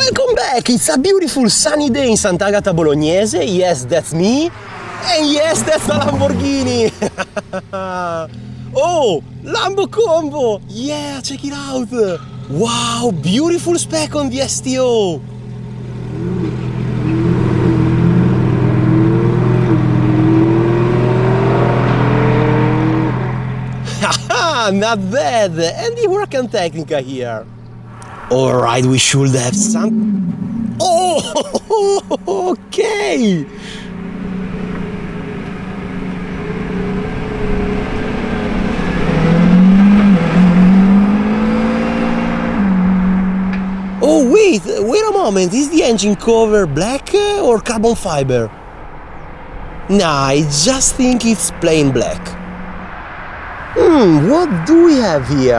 Welcome back! It's a beautiful sunny day in Sant'Agata Bolognese. Yes, that's me. And yes, that's a Lamborghini. Oh, Lambo combo! Yeah, check it out! Wow, beautiful spec on the STO! Haha, not bad! And the Huracan Tecnica here. Alright, we should have some... Oh, okay! Oh wait a moment, is the engine cover black or carbon fiber? Nah, I just think it's plain black. What do we have here?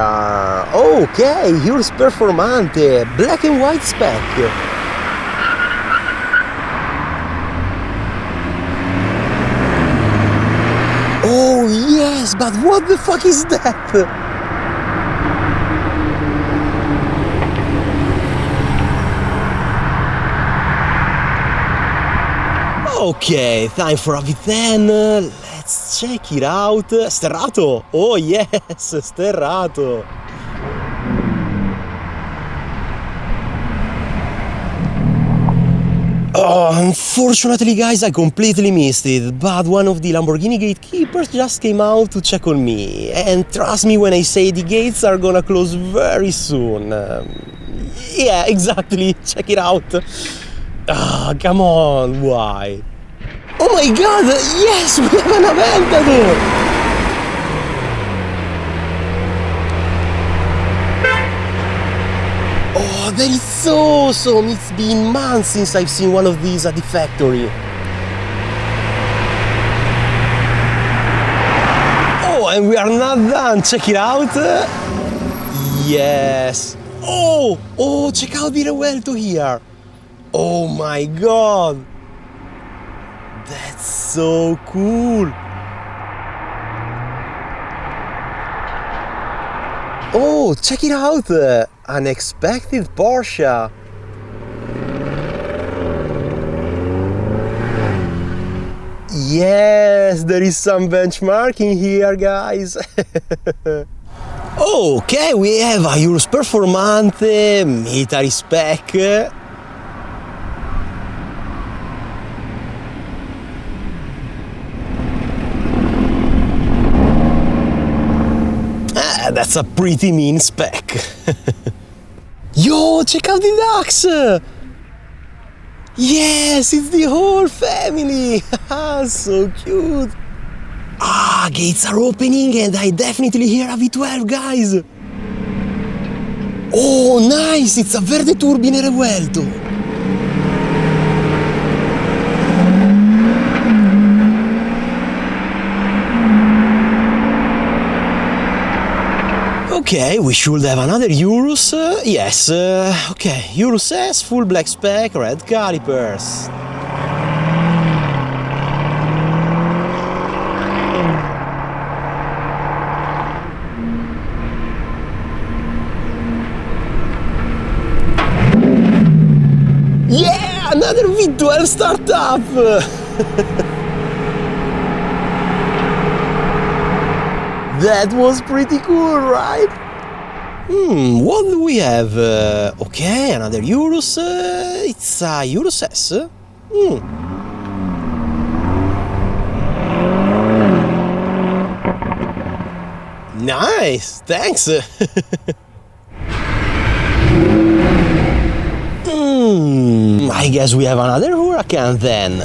Okay, Urus Performante, black and white spec. Oh yes, but what the fuck is that? Okay, time for a V10, let's check it out. Sterrato! Oh yes, sterrato! Oh, unfortunately guys, I completely missed it, but one of the Lamborghini gatekeepers just came out to check on me, and trust me when I say the gates are gonna close very soon. Yeah, exactly, check it out. Ah, come on, why? Oh my god, yes, we have an Aventador! Oh, that is so awesome! It's been months since I've seen one of these at the factory. Oh, and we are not done, check it out! Yes! Oh, check out the Revuelto here! Oh my god! That's so cool! Oh, check it out! Unexpected Porsche! Yes, there is some benchmarking here, guys! Okay, we have a Urus Performante, military spec. That's a pretty mean spec. Yo, check out the ducks! Yes, it's the whole family! So cute! Ah, gates are opening and I definitely hear a V12, guys! Oh, nice! It's a Verde Turbine Revuelto! Okay, we should have another Urus. Yes, okay, Urus S, full black spec, red calipers. Yeah, another V12 startup! That was pretty cool, right? What do we have? Okay, another Urus. It's a Urus S. Nice, thanks. I guess we have another Huracan then.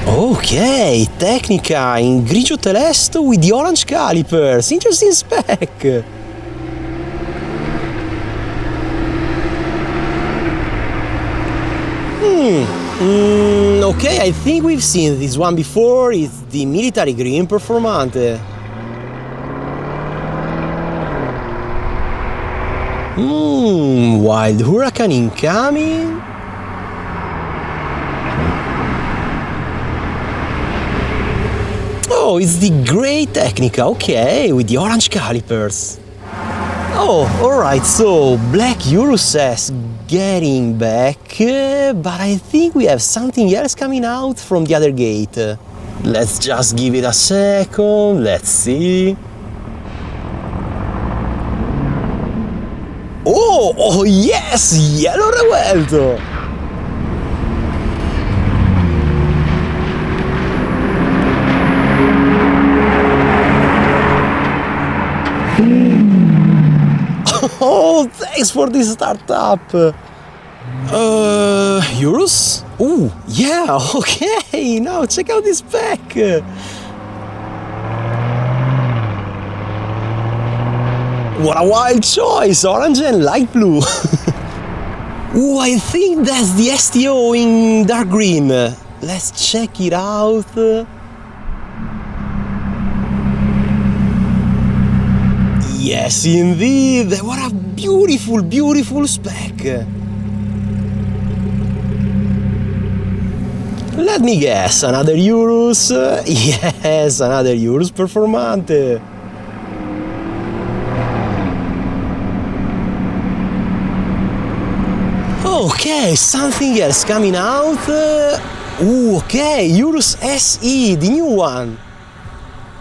Okay, Tecnica in grigio telesto with the orange calipers. Interesting spec. Okay, I think we've seen this one before. It's the military green Performante. Wild Huracan incoming. Oh, it's the grey Tecnica, okay, with the orange calipers. Oh, alright, so black Urus S getting back, but I think we have something else coming out from the other gate. Let's just give it a second, let's see. Oh yes, yellow Revuelto! Oh, thanks for this startup! Urus? Oh, yeah, okay, now check out this spec! What a wild choice, orange and light blue! Oh, I think that's the STO in dark green. Let's check it out. Yes, indeed! What a beautiful, beautiful spec! Let me guess, another Urus? Yes, another Urus Performante! Okay, something else coming out. Okay, Urus SE, the new one.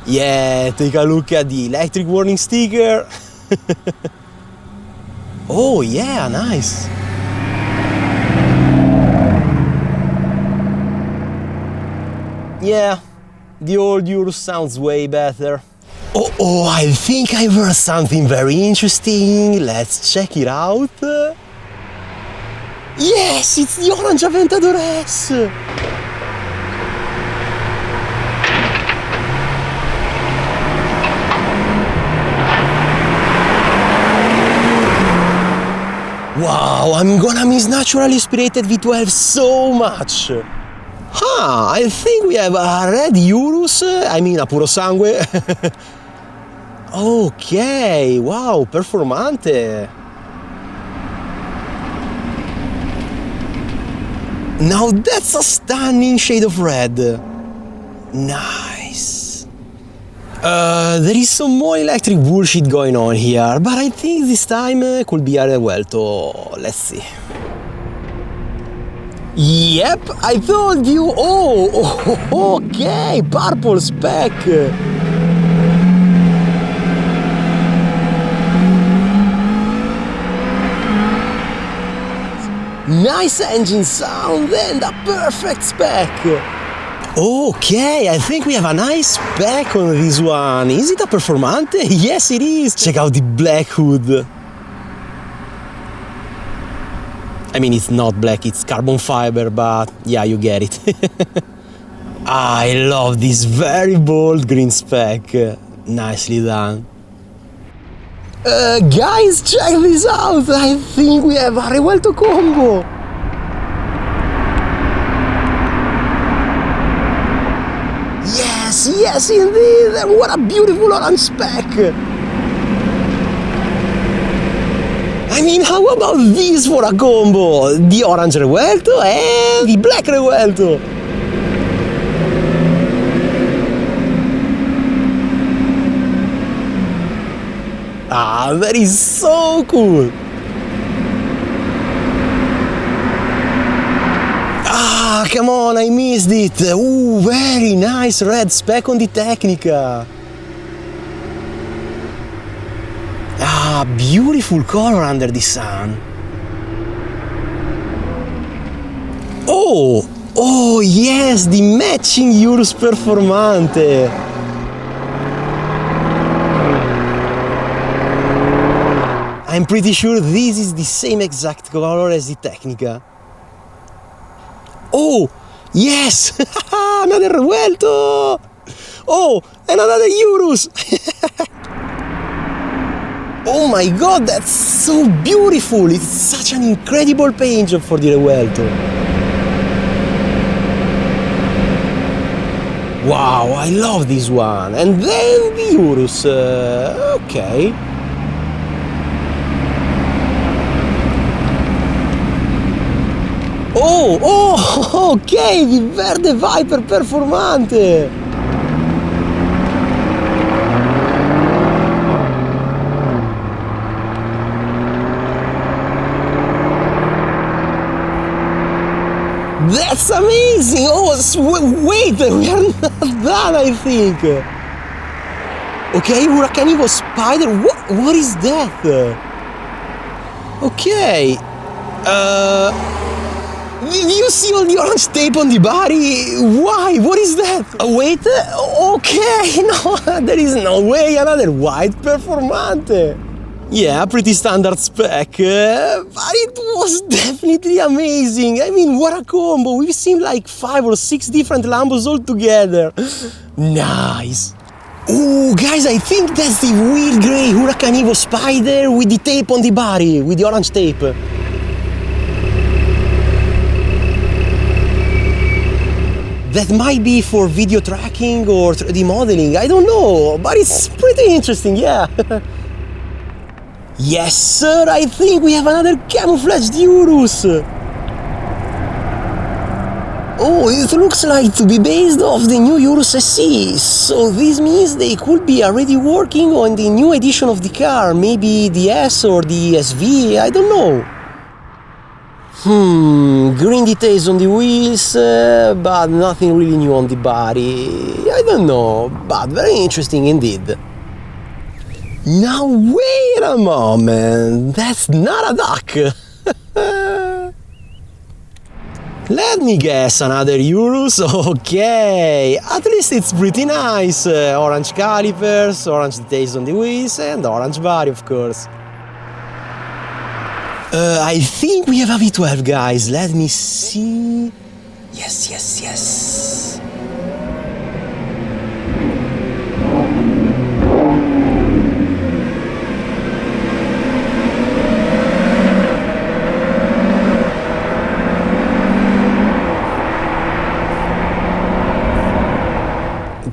Yeah, take a look at the electric warning sticker. Oh yeah, nice. Yeah, the old Urus sounds way better. Oh, I think I've heard something very interesting. Let's check it out. Yes, it's the orange Aventador S! Wow, I'm gonna miss naturally aspirated V12 so much! Huh, I think we have a red Urus, I mean a puro sangue. Okay, wow, Performante! Now that's a stunning shade of red! Nice! There is some more electric bullshit going on here, but I think this time could be a Revuelto. Let's see. Yep, I told you! Oh, okay, purple spec! Nice engine sound and a perfect spec! Okay, I think we have a nice spec on this one. Is it a Performante? Yes, it is! Check out the black hood. I mean, it's not black, it's carbon fiber, but yeah, you get it. I love this very bold green spec. Nicely done. Guys, check this out! I think we have a Revuelto combo! Yes, indeed! What a beautiful orange spec! I mean, how about this for a combo? The orange Revuelto and the black Revuelto! Ah, that is so cool! Ah, come on, I missed it! Ooh, very nice red spec on the Tecnica! Ah, beautiful color under the sun! Oh yes, the matching Urus Performante! I'm pretty sure this is the same exact color as the Tecnica. Oh, yes! Another Revuelto! Oh, and another Urus! Oh my god, that's so beautiful! It's such an incredible paint job for the Revuelto. Wow, I love this one! And then the Urus, okay. Oh, ok, the Verde Viper Performante! That's amazing! Oh, wait, we are not done, I think. Okay, Huracan Evo Spider. What is that? Okay. You see all the orange tape on the body? Why? What is that? Wait. Okay, no, there is no way. Another white Performante. Yeah, pretty standard spec, but it was definitely amazing. I mean, what a combo. We've seen like 5 or 6 different Lambos all together. Nice. Oh, guys, I think that's the weird grey Huracan Evo Spider with the tape on the body, with the orange tape. That might be for video tracking or 3D modeling, I don't know, but it's pretty interesting, yeah. Yes, sir, I think we have another camouflaged Urus. Oh, it looks like to be based off the new Urus SE, so this means they could be already working on the new edition of the car, maybe the S or the SV, I don't know. Green details on the wheels, but nothing really new on the body, I don't know, but very interesting indeed. Now wait a moment, that's not a duck! Let me guess, another Urus? Okay, at least it's pretty nice. Orange calipers, orange details on the wheels and orange body, of course. I think we have a V12, guys, let me see... Yes.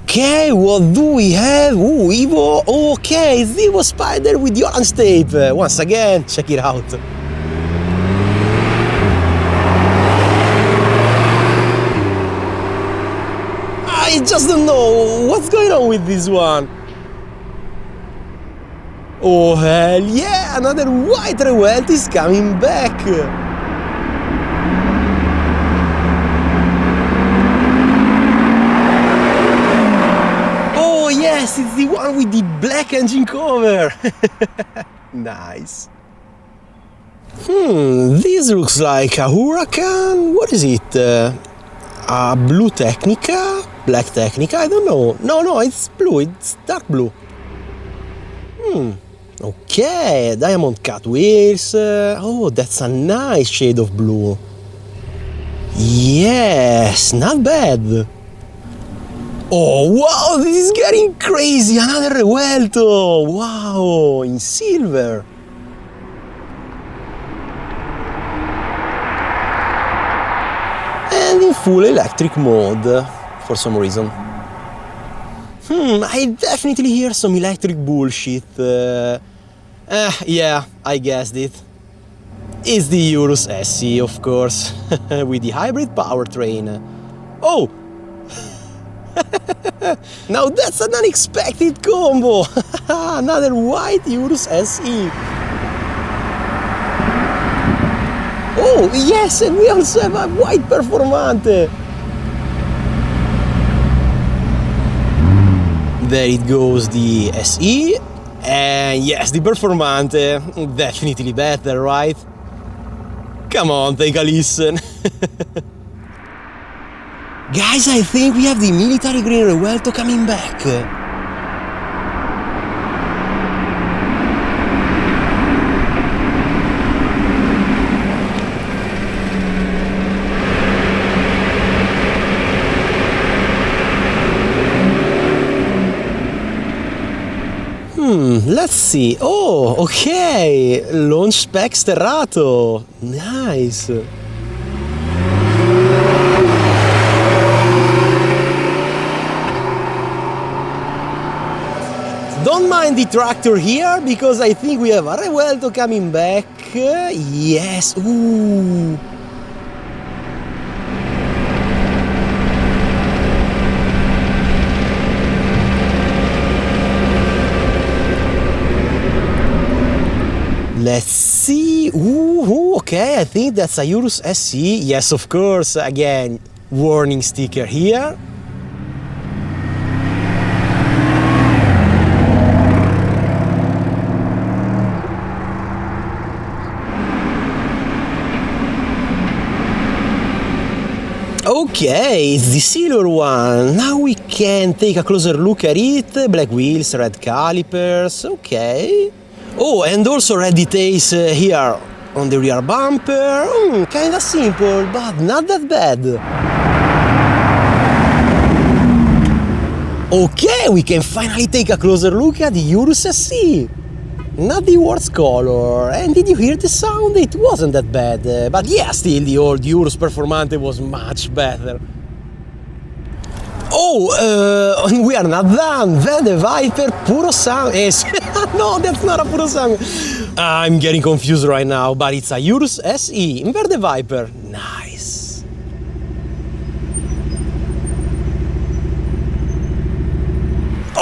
Okay, what do we have? Ooh, Evo. Okay, it's the Evo Spider with the orange tape. Once again, check it out. I just don't know what's going on with this one. Oh, hell yeah, another white Revuelto is coming back. Yes, it's the one with the black engine cover. Nice. This looks like a Huracan. What is it? A blue Tecnica? Black Tecnica? I don't know. No, it's blue. It's dark blue. Okay, diamond cut wheels. Oh, that's a nice shade of blue. Yes, not bad. Oh, wow, this is getting crazy! Another Revuelto! Wow, in silver! And in full electric mode, for some reason. I definitely hear some electric bullshit. Yeah, I guessed it. It's the Urus SE, of course, with the hybrid powertrain. Oh! Now that's an unexpected combo! Another white Urus SE! Oh yes, and we also have a white Performante! There it goes, the SE, and yes, the Performante, definitely better, right? Come on, take a listen! Guys, I think we have the military green Revuelto coming back. Let's see. Oh, okay. Launch spec sterrato. Nice. Don't mind the tractor here, because I think we have a Revuelto coming back. Yes, ooh. Let's see. Ooh, okay, I think that's a Urus SE. Yes, of course. Again, warning sticker here. Okay, it's the silver one. Now we can take a closer look at it. Black wheels, red calipers, okay. Oh, and also red details here on the rear bumper. Kinda simple, but not that bad. Okay, we can finally take a closer look at the Urus SE. Not the worst color, and did you hear the sound? It wasn't that bad, but yeah, still the old Urus Performante was much better. Oh, we are not done. Verde Viper, puro sangue. No, that's not a puro sangue. I'm getting confused right now, but it's a Urus SE in Verde Viper. Nice.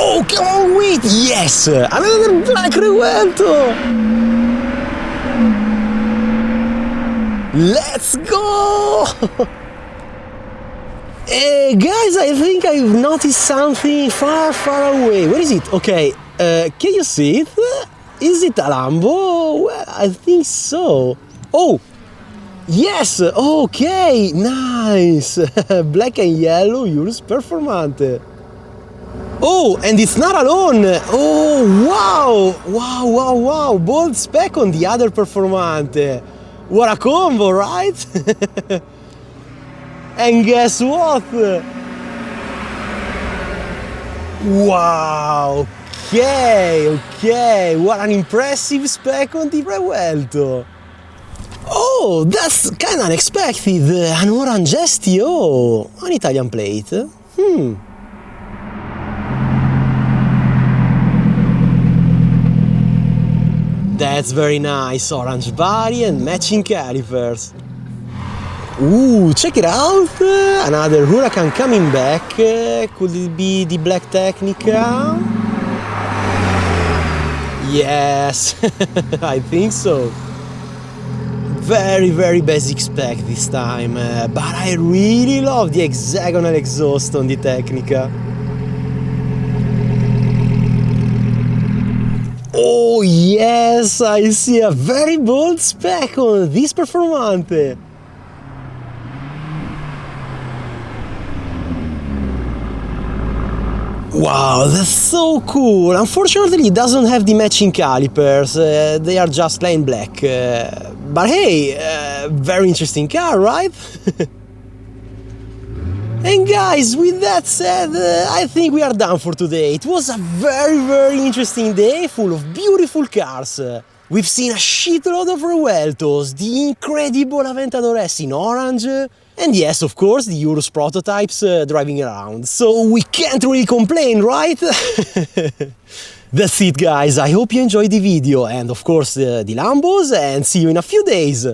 Oh, come on, wait! Yes! Another black Revuelto! Let's go! Hey, guys, I think I've noticed something far, far away. Where is it? Okay, can you see it? Is it a Lambo? Well, I think so. Oh! Yes! Okay, nice! Black and yellow Urus Performante. Oh, and it's not alone! Oh, wow! Wow, wow, wow! Bold spec on the other Performante! What a combo, right? And guess what? Wow! Okay, what an impressive spec on the Revuelto! Oh, that's kinda unexpected! An orange STO! An Italian plate? That's very nice, orange body and matching calipers. Ooh, check it out! Another Huracan coming back. Could it be the black Tecnica? Yes, I think so. Very, very basic spec this time, but I really love the hexagonal exhaust on the Tecnica. Oh yes, I see a very bold spec on this Performante. Wow, that's so cool. Unfortunately, it doesn't have the matching calipers. They are just plain black. But hey, very interesting car, right? And guys, with that said, I think we are done for today. It was a very, very interesting day full of beautiful cars. We've seen a shitload of Revueltos, the incredible Aventador S in orange, and yes, of course, the Urus prototypes driving around. So we can't really complain, right? That's it, guys. I hope you enjoyed the video and, of course, the Lambos, and see you in a few days.